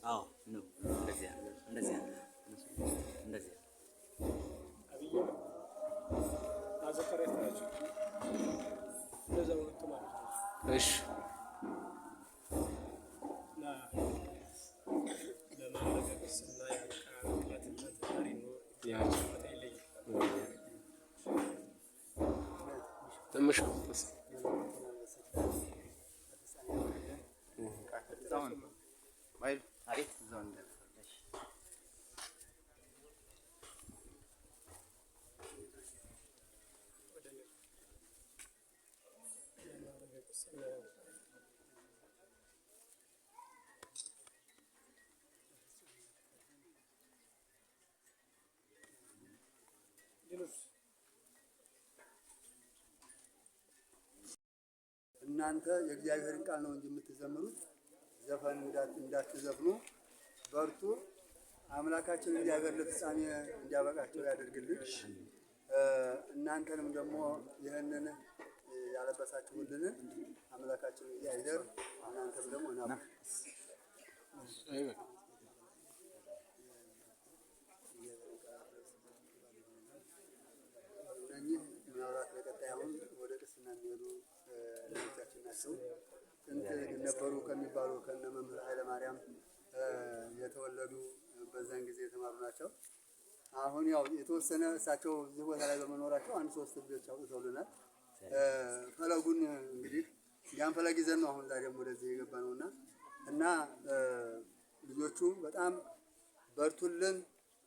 አዎ ነው እንደዚህ እንደዚህ እንደዚህ አብይ አዘከረ ታችሁ እንደዛ ወጥቶ ማለት ነው። እሺ ና ለማረጋገጥና ያልቃለት ታሪ ነው ያችሁት አይለይ ትንሽ አሪፍ ዞን እናንተ የእግዚአብሔርን ቃል ነው እንጂ የምትዘምሩት ዘፈን እንዳትዘፍኑ በርቱ። አምላካችን እግዚአብሔር ለፍጻሜ እንዲያበቃቸው ያደርግልን። እናንተንም ደግሞ ይህንን ያለበሳችሁልን አምላካችን እግዚአብሔር እናንተም ደግሞ ና ምናልባት በቀጣይ አሁን ወደ ቅስና የሚሄዱ ልጆቻችን ናቸው። ጥንት ነበሩ ከሚባሉ ከነ መምህር ኃይለማርያም የተወለዱ በዛን ጊዜ የተማሩ ናቸው። አሁን ያው የተወሰነ እሳቸው እዚህ ቦታ ላይ በመኖራቸው አንድ ሶስት ልጆች አውጥተውልናል። ፈለጉን እንግዲህ ያን ፈለግ ይዘን ነው አሁን ዛሬም ወደዚህ የገባ ነውና እና ልጆቹ በጣም በርቱልን።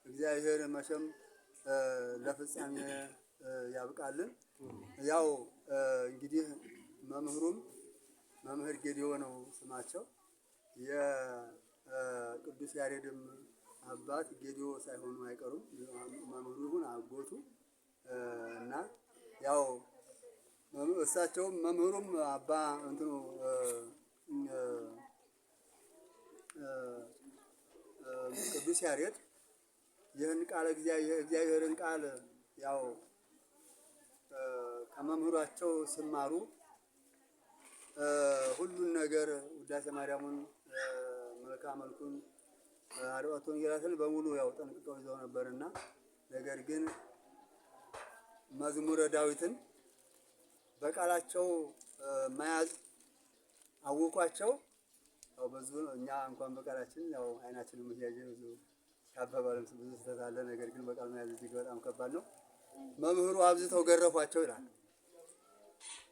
እግዚአብሔር መቼም ለፍጻሜ ያብቃልን። ያው እንግዲህ መምህሩም መምህር ጌዲዮ ነው ስማቸው። የቅዱስ ያሬድም አባት ጌዲዮ ሳይሆኑ አይቀሩም። መምህሩ ይሁን አጎቱ እና ያው እሳቸውም መምህሩም አባ እንትኑ ቅዱስ ያሬድ ይህን ቃል እግዚአብሔርን ቃል ያው ከመምህራቸው ሲማሩ ሁሉን ነገር ውዳሴ ማርያሙን መልካ መልኩን አርባዕቱ ወንጌላትን በሙሉ ያው ጠንቅቀው ይዘው ነበርና ነገር ግን መዝሙረ ዳዊትን በቃላቸው መያዝ አወቋቸው። ያው ብዙ እኛ እንኳን በቃላችን ያው አይናችንን እያየ ብዙ ያበባለም ብዙ ተታለ ነገር ግን በቃል መያዝ እጅግ በጣም ከባድ ነው። መምህሩ አብዝተው ገረፏቸው ይላል።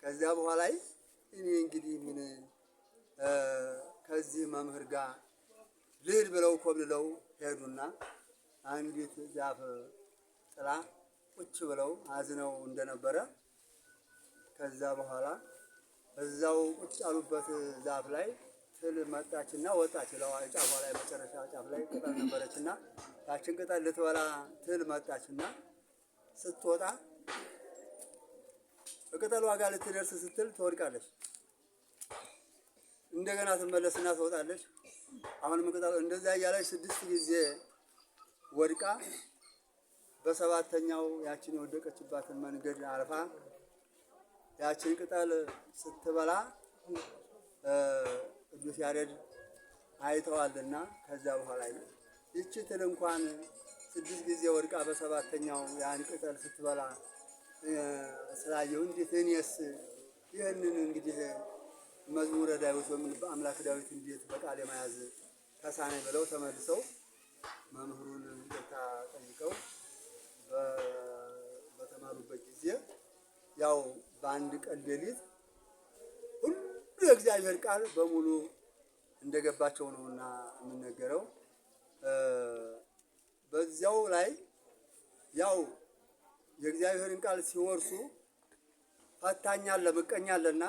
ከዚያ በኋላ እኔ እንግዲህ ምን ከዚህ መምህር ጋር ልሂድ ብለው ኮብልለው ሄዱና አንዲት ዛፍ ጥላ ቁጭ ብለው አዝነው እንደነበረ ከዛ በኋላ እዛው ቁጭ ያሉበት ዛፍ ላይ ትል መጣችና ወጣች። ጫፏ ላይ መጨረሻ ጫፍ ላይ ቅጠል ነበረችና ያችን ቅጠል ልትበላ ትል መጣችና ስትወጣ በቅጠሏ ጋር ልትደርስ ስትል ትወድቃለች። እንደገና ትመለስና ትወጣለች። አሁንም ቅጠል እንደዛ እያለች 6 ጊዜ ወድቃ በሰባተኛው ያችን የወደቀችባትን መንገድ አልፋ ያችን ቅጠል ስትበላ ቅዱስ ያሬድ አይተዋልና ከዛ በኋላ ይቺ ትል እንኳን 6 ጊዜ ወድቃ በሰባተኛው ያን ቅጠል ስትበላ ስላየው እንዴት እኔስ ይህንን እንግዲህ መዝሙረ ዳዊት በአምላክ ዳዊት እንዴት በቃል የመያዝ ተሳነኝ ብለው ተመልሰው መምህሩን ይቅርታ ጠይቀው በተማሩበት ጊዜ ያው በአንድ ቀን ሌሊት ሁሉ የእግዚአብሔር ቃል በሙሉ እንደገባቸው ነውና የምንነገረው። በዚያው ላይ ያው የእግዚአብሔርን ቃል ሲወርሱ ፈታኝ አለ ምቀኛ አለና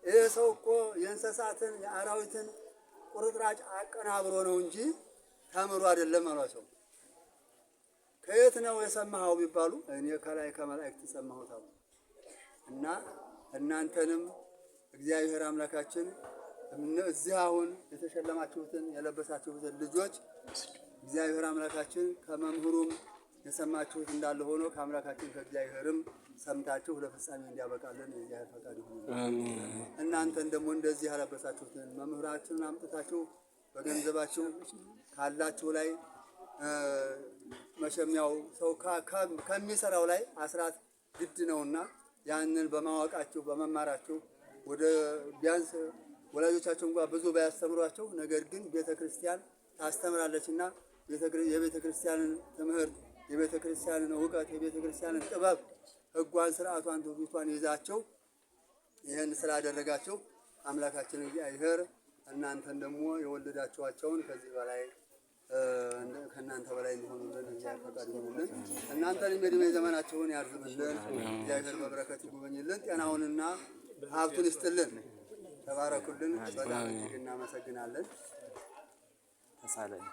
ይሄ ሰው እኮ የእንስሳትን የአራዊትን ቁርጥራጭ አቀናብሮ ነው እንጂ ተምሮ አይደለም አሏቸው። ከየት ነው የሰማኸው ቢባሉ እኔ ከላይ ከመላእክት ሰማሁት አሉ። እና እናንተንም እግዚአብሔር አምላካችን እዚህ አሁን የተሸለማችሁትን የለበሳችሁትን ልጆች እግዚአብሔር አምላካችን ከመምህሩም የሰማችሁት እንዳለ ሆኖ ከአምላካችን ከእግዚአብሔርም ሰምታችሁ ለፍጻሜ እንዲያበቃልን የእግዚአብሔር ፈቃድ ይሁን። እናንተን ደግሞ እንደዚህ ያለበሳችሁትን መምህራችንን አምጥታችሁ በገንዘባችሁ ካላችሁ ላይ መሸሚያው ሰው ከሚሰራው ላይ አስራት ግድ ነውና ያንን በማወቃችሁ በመማራችሁ ወደ ቢያንስ ወላጆቻችሁ እንኳን ብዙ ባያስተምሯቸው ነገር ግን ቤተክርስቲያን ታስተምራለችና የቤተክርስቲያንን ትምህርት የቤተክርስቲያንን እውቀት የቤተክርስቲያንን ጥበብ ሕጓን ስርዓቷን ትውፊቷን ይዛችሁ ይህን ስላደረጋችሁ አምላካችን እግዚአብሔር እናንተን ደግሞ የወለዳችኋቸውን ከዚህ በላይ ከእናንተ በላይ እንዲሆኑልን እግዚአብሔር ፈቃድ ይሁንልን። እናንተንም የዕድሜ ዘመናችሁን ያርዝምልን። እግዚአብሔር በበረከት ይጎበኝልን። ጤናውንና ሀብቱን ይስጥልን። ተባረኩልን። በጣም እጅግ እናመሰግናለን። ተሳለን